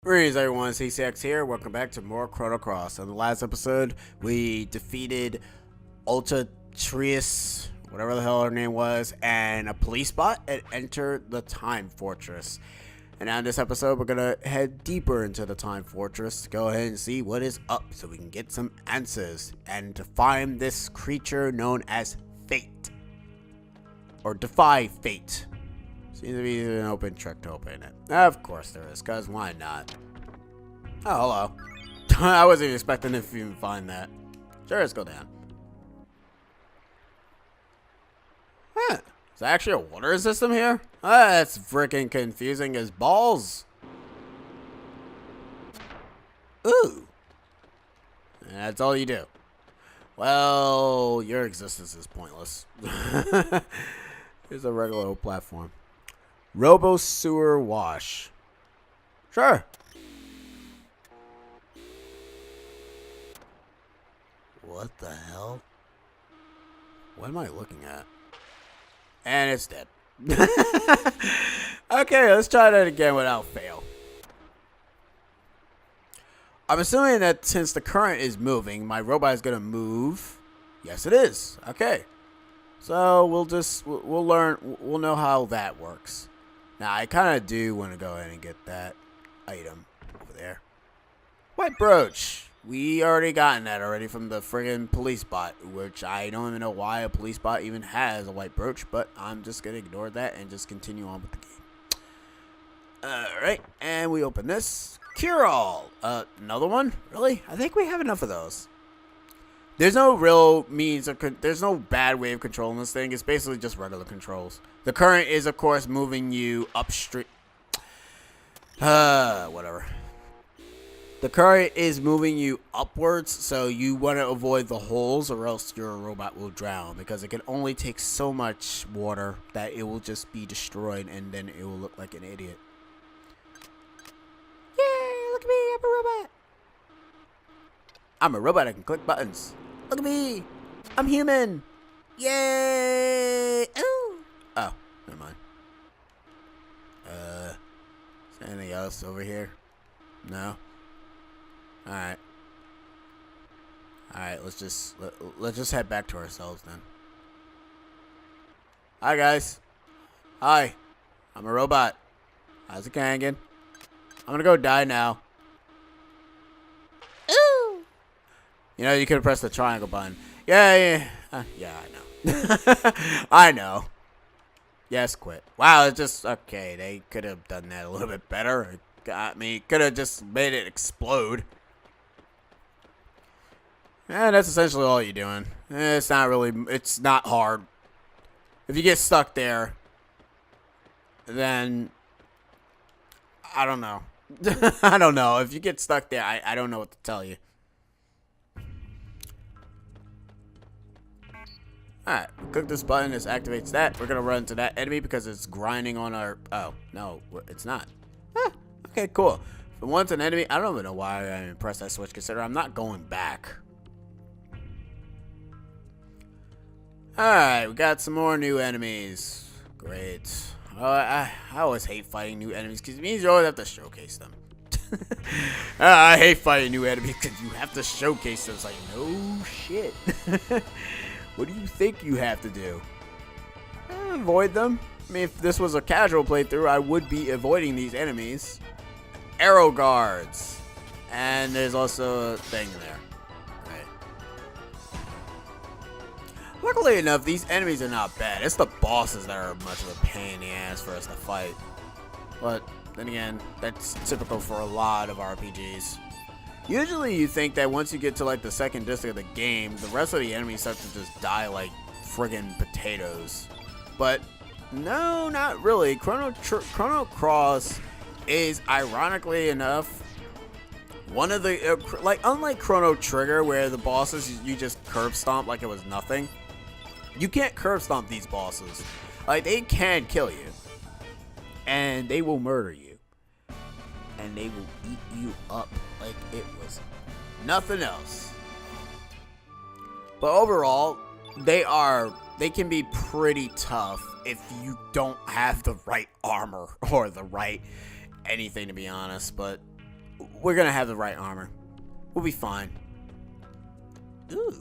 Greetings everyone, CCX here. Welcome back to more Chrono Cross. In the last episode, we defeated Ultra Trius, whatever the hell her name was, and a police bot and entered the Time Fortress. And now in this episode, we're gonna head deeper into the Time Fortress to go ahead and see what is up so we can get some answers and to find this creature known as Fate. Or Defy Fate. Seems to be an open trick to open it. Of course there is, because why not? Oh, hello. I wasn't even expecting to even find that. Sure, let's go down. Huh. Is there actually a water system here? That's freaking confusing as balls. Ooh. And that's all you do. Well, your existence is pointless. Here's a regular old platform. Robo Sewer Wash. Sure. What the hell? What am I looking at? And it's dead. Okay, let's try that again without fail. I'm assuming that since the current is moving, my robot is gonna move. Yes, it is. Okay. So we'll learn, we'll know how that works. Now, I kind of do want to go ahead and get that item over there. White brooch. We already gotten that already from the friggin' police bot, which I don't even know why a police bot even has a white brooch, but I'm just going to ignore that and just continue on with the game. Alright, and we open this. Cure-all. Another one? Really? I think we have enough of those. There's no real means of, there's no bad way of controlling this thing. It's basically just regular controls. The current is, of course, moving you upstream. Whatever. The current is moving you upwards, so you want to avoid the holes or else your robot will drown because it can only take so much water that it will just be destroyed and then it will look like an idiot. Yay, look at me, I'm a robot. I'm a robot, I can click buttons. Look at me! I'm human! Yay! Ooh! Oh, never mind. Is there anything else over here? No? Alright. Alright, let's just head back to ourselves then. Hi guys. Hi. I'm a robot. How's it going? I'm gonna go die now. You know, you could have pressed the triangle button. Yeah, I know. I know. Yes, quit. Wow, it's just, okay, they could have done that a little bit better. I mean, could have just made it explode. And that's essentially all you're doing. It's not really, it's not hard. If you get stuck there, then, I don't know. I don't know. If you get stuck there, I don't know what to tell you. Alright, click this button, this activates that. We're gonna run into that enemy because it's grinding on our... Oh, no, it's not. Huh, okay, cool. But once an enemy... I don't even know why I pressed that switch, consider I'm not going back. Alright, we got some more new enemies. Great. I always hate fighting new enemies because it means you always have to showcase them. I hate fighting new enemies because you have to showcase them. It's like, no shit. What do you think you have to do? Avoid them. I mean, if this was a casual playthrough, I would be avoiding these enemies. Arrow guards. And there's also a thing there. Right. Luckily enough, these enemies are not bad. It's the bosses that are much of a pain in the ass for us to fight. But then again, that's typical for a lot of RPGs. Usually you think that once you get to like the second district of the game, the rest of the enemies start to just die like friggin' potatoes. But no, not really. Chrono Cross is, ironically enough, one of the, like, unlike Chrono Trigger where the bosses you just curb stomp like it was nothing. You can't curb stomp these bosses. Like, they can kill you. And they will murder you. And they will eat you up like it was nothing else. But overall, they can be pretty tough if you don't have the right armor or the right anything, to be honest. But we're gonna have the right armor. We'll be fine. Ooh.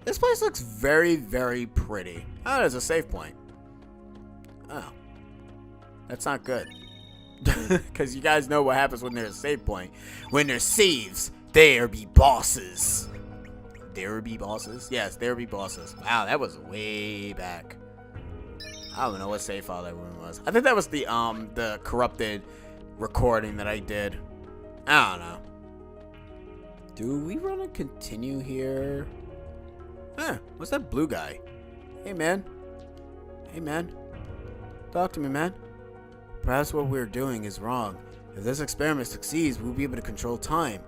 This place looks very, very pretty. Oh, there's a save point. Oh. That's not good. Because you guys know what happens when there's a save point. When there's saves, there be bosses. There be bosses? Yes, there be bosses. Wow, that was way back. I don't know what save file that one was. I think that was the corrupted recording that I did. I don't know. Do we want to continue here? Huh, what's that blue guy? Hey, man. Hey, man. Talk to me, man. Perhaps what we're doing is wrong. If this experiment succeeds, we'll be able to control time.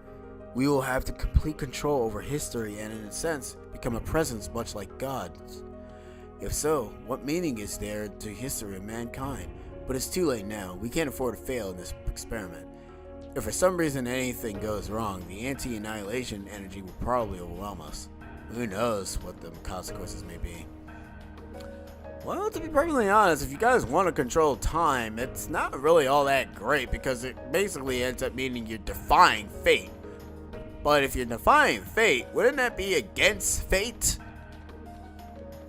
We will have the complete control over history and, in a sense, become a presence much like gods. If so, what meaning is there to history of mankind? But it's too late now. We can't afford to fail in this experiment. If for some reason anything goes wrong, the anti-annihilation energy will probably overwhelm us. Who knows what the consequences may be. Well, to be perfectly honest, if you guys want to control time, it's not really all that great because it basically ends up meaning you're defying fate. But if you're defying fate, wouldn't that be against fate?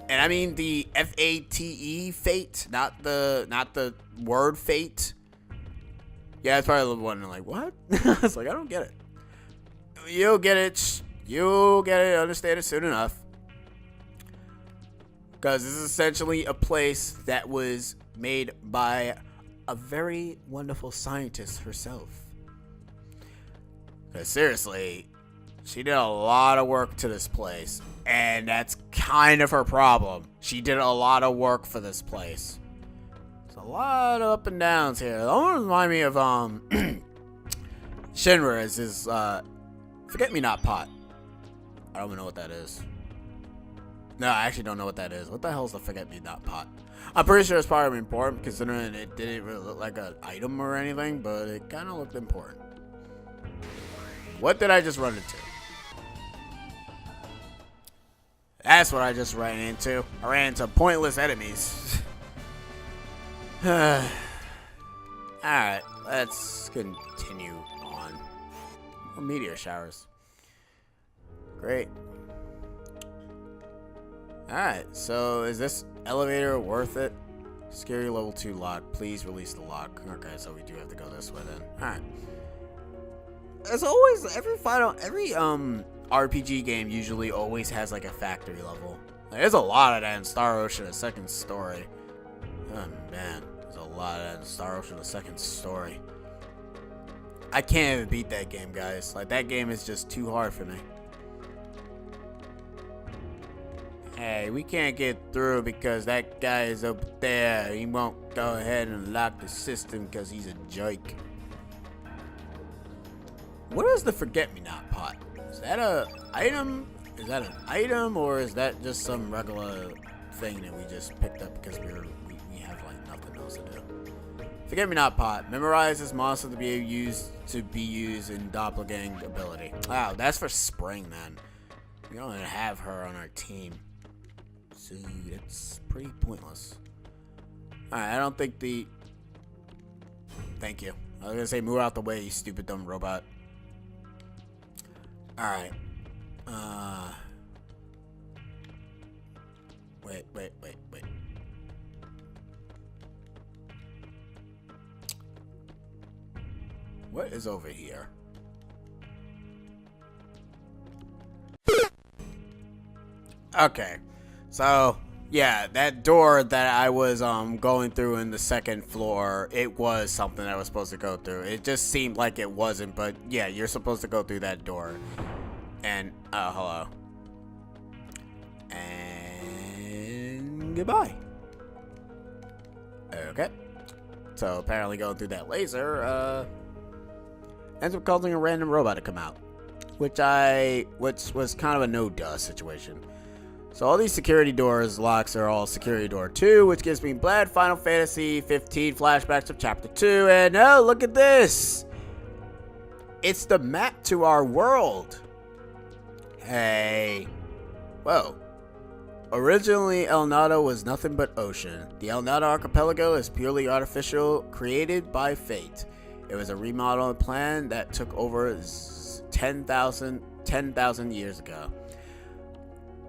And I mean the F-A-T-E fate, not the word fate. Yeah, that's probably the one like, what? I was like, I don't get it. You'll get it. You'll get it. Understand it soon enough. Because this is essentially a place that was made by a very wonderful scientist herself. Because seriously, she did a lot of work to this place. And that's kind of her problem. She did a lot of work for this place. There's a lot of up and downs here. That one remind me of Shinra as his forget-me-not pot. I don't even know what that is. No, I actually don't know what that is. What the hell is the forget-me-not pot? I'm pretty sure it's probably important considering it didn't really look like an item or anything, but it kind of looked important. What did I just run into? That's what I just ran into. I ran into pointless enemies. Alright, let's continue on. More meteor showers. Great. Alright, so is this elevator worth it? Scary level 2 lock. Please release the lock. Okay, so we do have to go this way then. Alright. As always, every RPG game usually always has like a factory level. There's a lot of that in Star Ocean: A Second Story. Oh man, there's a lot of that in Star Ocean: A Second Story. I can't even beat that game, guys. Like, that game is just too hard for me. Hey, we can't get through because that guy is up there. He won't go ahead and lock the system because he's a jerk. What is the forget-me-not pot? Is that a item? Is that an item, or is that just some regular thing that we just picked up because we have like nothing else to do? Forget-me-not pot. Memorize this monster to be used in doppelgang ability. Wow, that's for Spring then. We don't even have her on our team, so that's pretty pointless. All right, I don't think the. Thank you. I was gonna say move out the way, you stupid dumb robot. Alright. Wait. What is over here? Okay. So, yeah, that door that I was going through in the second floor, it was something I was supposed to go through. It just seemed like it wasn't, but yeah, you're supposed to go through that door. And hello. And goodbye. Okay. So apparently going through that laser ends up causing a random robot to come out, which was kind of a no duh situation. So all these security doors locks are all security door 2, which gives me Blad Final Fantasy 15 flashbacks of chapter 2. And oh, look at this! It's the map to our world. Hey. Whoa. Originally, El Nado was nothing but ocean. The El Nado archipelago is purely artificial, created by fate. It was a remodeled plan that took over 10,000 years ago.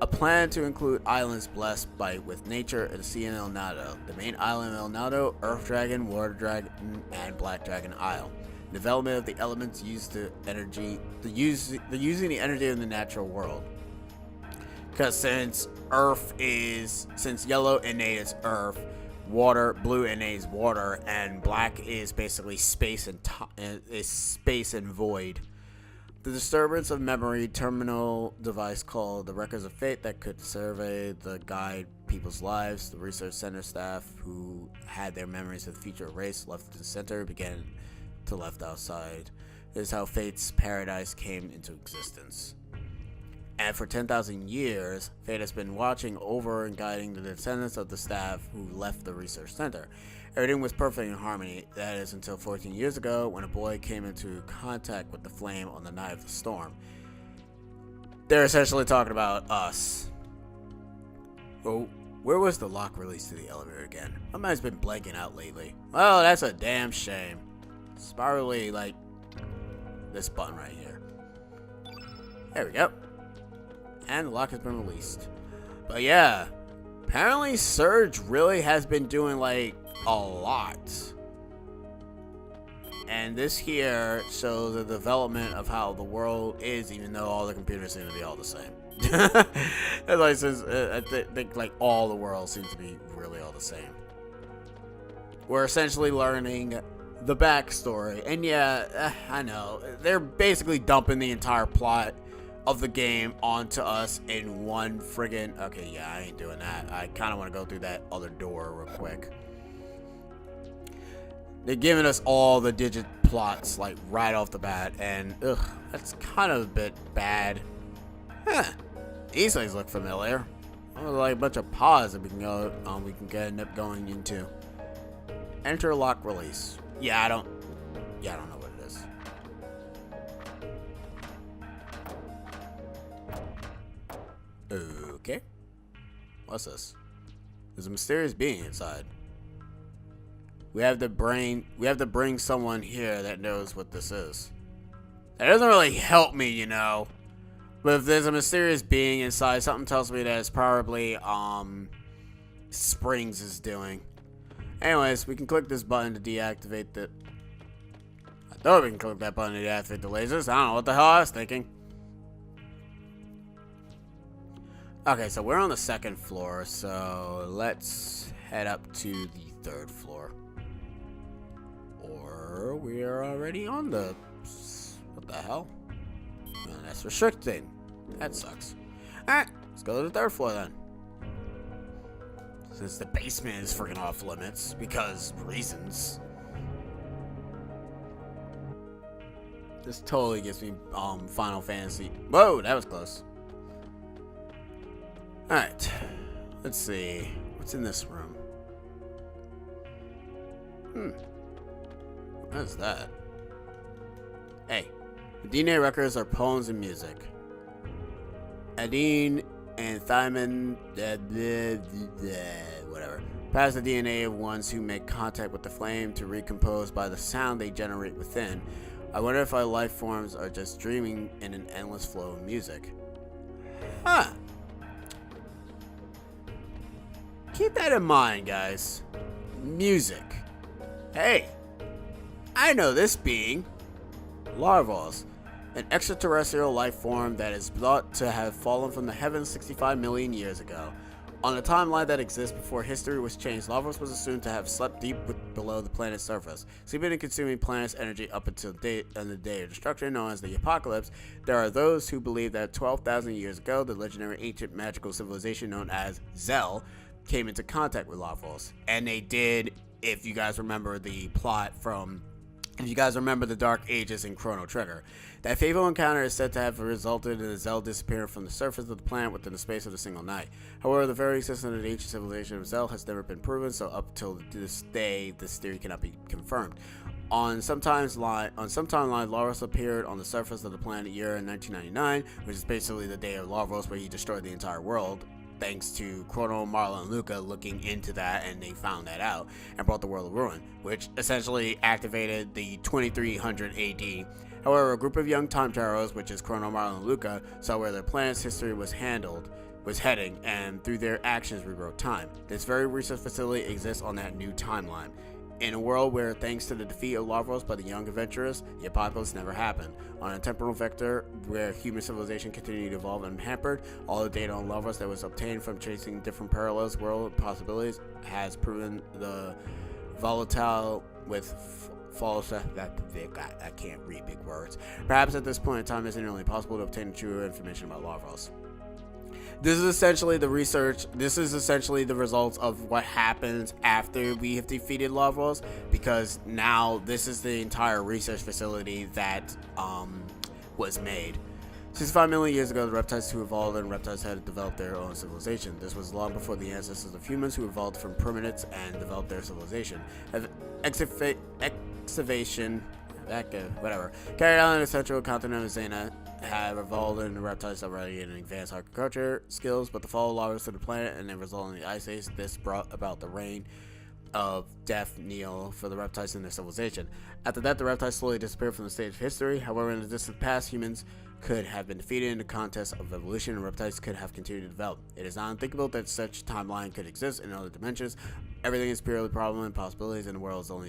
A plan to include islands blessed with nature and sea in El Nado. The main island of El Nado, Earth Dragon, Water Dragon, and Black Dragon Isle. Development of the elements used to using the energy in the natural world. Because since yellow innates Earth, blue innates water, and black is basically space and void. The disturbance of memory terminal device called the Records of Fate that could survey the guide people's lives. The research center staff who had their memories of the future erased left the center began to left outside. This is how Fate's paradise came into existence. And for 10,000 years, Fate has been watching over and guiding the descendants of the staff who left the research center. Everything was perfect in harmony, that is until 14 years ago when a boy came into contact with the flame on the night of the storm. They're essentially talking about us. Oh, where was the lock release to the elevator again? My mind's been blanking out lately. Well, that's a damn shame. It's probably like this button right here. There we go. And the lock has been released. But yeah, apparently Serge really has been doing like a lot. And this here shows the development of how the world is, even though all the computers seem to be all the same. I think like all the world seems to be really all the same. We're essentially learning the backstory. And yeah, I know, they're basically dumping the entire plot of the game onto us in one friggin'... Okay, yeah, I ain't doing that. I kind of want to go through that other door real quick. They're giving us all the digit plots, like, right off the bat, and, ugh, that's kind of a bit bad. Huh. These things look familiar. Like a bunch of pods that we can end up going into. Enter lock release. I don't know what it is. Okay. What's this? There's a mysterious being inside. We have to bring someone here that knows what this is. That doesn't really help me, you know. But if there's a mysterious being inside, something tells me that it's probably Springs is doing. Anyways, we can click this button to deactivate the... I thought we can click that button to deactivate the lasers. I don't know what the hell I was thinking. Okay, so we're on the second floor, so let's head up to the third floor. Or we are already on the... What the hell? Oh, that's restricted. That sucks. Alright, let's go to the third floor then. Since the basement is freaking off limits, because reasons. This totally gives me Final Fantasy. Whoa, that was close. Alright, let's see. What's in this room? What is that? Hey, the DNA records are poems and music. Adine and Thyman, whatever, pass the DNA of ones who make contact with the flame to recompose by the sound they generate within. I wonder if our life forms are just dreaming in an endless flow of music. Huh. Keep that in mind, guys. Music. Hey, I know this being. Larvos, an extraterrestrial life form that is thought to have fallen from the heavens 65 million years ago. On a timeline that exists before history was changed, Larvos was assumed to have slept deep below the planet's surface, sleeping and consuming planet's energy up until the day of destruction known as the Apocalypse. There are those who believe that 12,000 years ago, the legendary ancient magical civilization known as Zell came into contact with Larvos. And they did, if you guys remember the plot from... If you guys remember the Dark Ages in Chrono Trigger, that fateful encounter is said to have resulted in the Zell disappearing from the surface of the planet within the space of a single night. However, the very existence of the ancient civilization of Zell has never been proven, so up till this day, this theory cannot be confirmed. On some timeline, Larvos appeared on the surface of the planet year in 1999, which is basically the day of Larvos, where he destroyed the entire world. thanks to Chrono, Marla, and Luca looking into that, and they found that out and brought the World of Ruin, which essentially activated the 2300 AD. However, a group of young time travelers, which is Chrono, Marla, and Luca, saw where their planet's history was heading, and through their actions rewrote time. This very research facility exists on that new timeline. In a world where, thanks to the defeat of Lavros by the young adventurers, the apocalypse never happened. On a temporal vector where human civilization continued to evolve unhampered, all the data on Lavros that was obtained from tracing different parallels, world possibilities, has proven the volatile with false. I can't read big words. Perhaps at this point in time, it's nearly impossible to obtain true information about Lavros. This is essentially the research. This is essentially the results of what happens after we have defeated Lavros, because now this is the entire research facility that was made. 65 million years ago, the reptiles who evolved and reptiles had developed their own civilization. This was long before the ancestors of humans who evolved from primates and developed their civilization. Excavation, whatever, carried out in the central continent of Zena, have evolved into reptiles already in advanced agriculture skills, but the fall of Lavros to the planet and then resulting in the ice age, this brought about the reign of death knell for the reptiles in their civilization. After that, the reptiles slowly disappeared from the stage of history. However, in the distant past, humans could have been defeated in the contest of evolution, and reptiles could have continued to develop. It is not unthinkable that such timeline could exist in other dimensions. Everything is purely probable, and possibilities in the world is only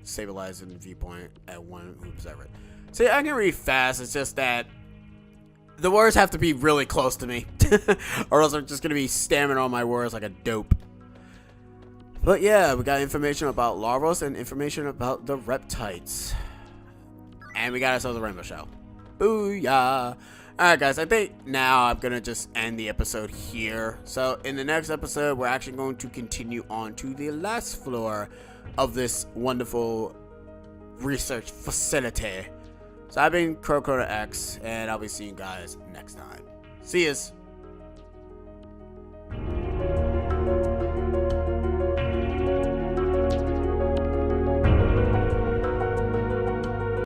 stabilized in the viewpoint at one who observes it. See, I can read fast. It's just that the words have to be really close to me, or else I'm just gonna be stammering on my words like a dope. But yeah, we got information about Lavros and information about the reptiles, and we got ourselves a rainbow shell. Booyah! Alright guys, I think now I'm gonna just end the episode here. So in the next episode, we're actually going to continue on to the last floor of this wonderful research facility. So I've been Chrono X, and I'll be seeing you guys next time. See yas!